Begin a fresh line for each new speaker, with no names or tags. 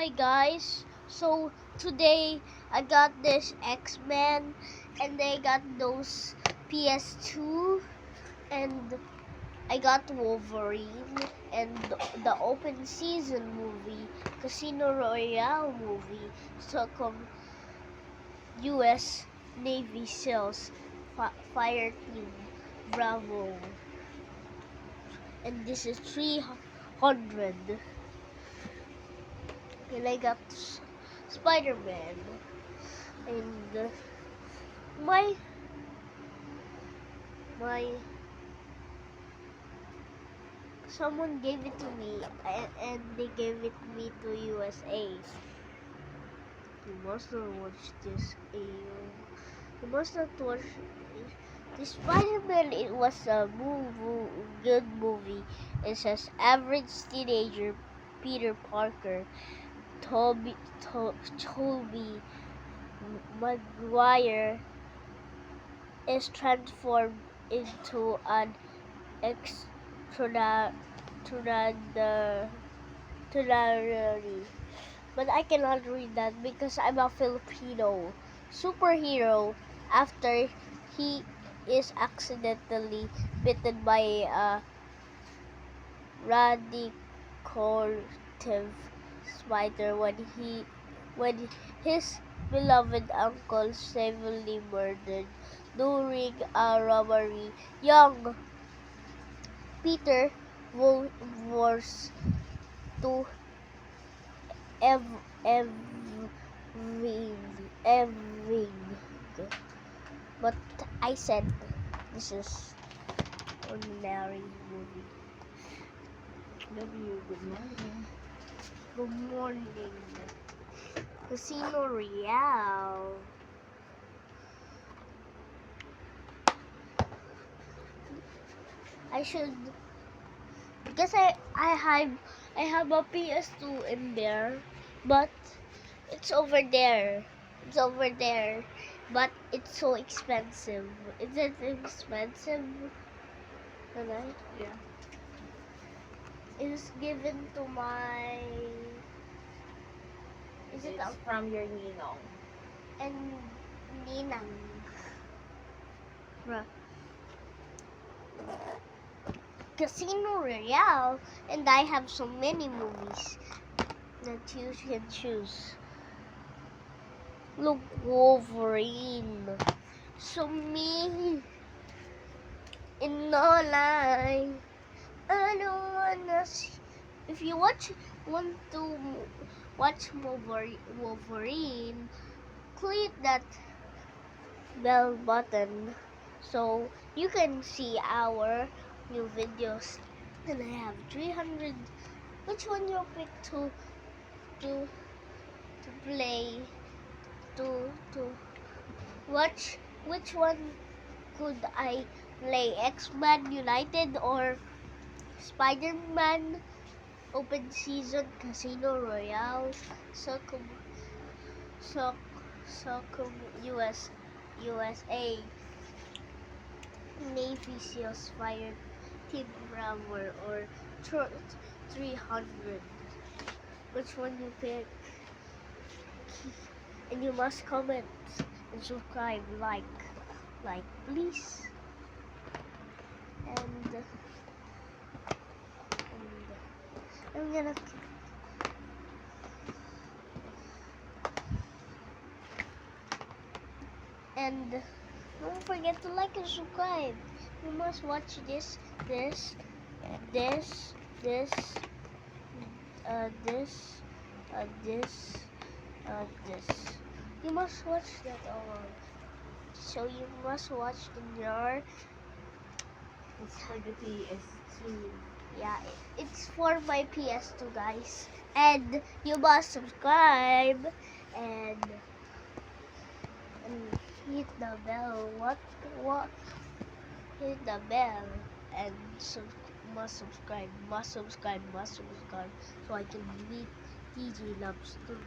Hi guys, so today I got this X-Men and I got those PS2 and I got Wolverine and the open season movie, Casino Royale movie, Stockholm US Navy SEALs, Fire Team Bravo, and this is 300 and I got Spider-Man and my my someone gave it to me and they gave it me to USA. You must not watch this. You must not watch this Spider-Man. It was a good movie. It says average teenager Peter Parker, Tobey Maguire is transformed into an extraordinary, but I cannot read that because I'm a Filipino superhero after he is accidentally bitten by a radioactive spider when his beloved uncle severely murdered during a robbery. Young Peter was to everything, but I said this is ordinary movie.
Good morning.
Good morning, Casino Royale. I should because I have a PS2 in there, but it's over there. It's over there, but it's so expensive. Is it expensive? Right?
Yeah.
It is given to my. Is it
It's from your ninong.
and Ninang? Bruh. Casino Royale, and I have so many movies that you can choose. Look, Wolverine. So me in no line. I don't wanna see. If you want to watch Wolverine, click that bell button so you can see our new videos. And I have 300. Which one you pick to play to watch? Which one could I play? X-Men United or Spider-Man Open Season Casino Royale Socom Soc Socom USA Navy SEALs Fire Team Bravo or 300. Which one you pick? And you must comment and subscribe, like please. And I'm gonna and don't forget to like and subscribe. You must watch this, this, this, this, this, this, this. You must watch that all. So you must watch in your.
It's for the PS2.
Yeah, it's for my PS2, guys. And you must subscribe and hit the bell. What? Hit the bell and must subscribe, so I can meet DJ Loves too.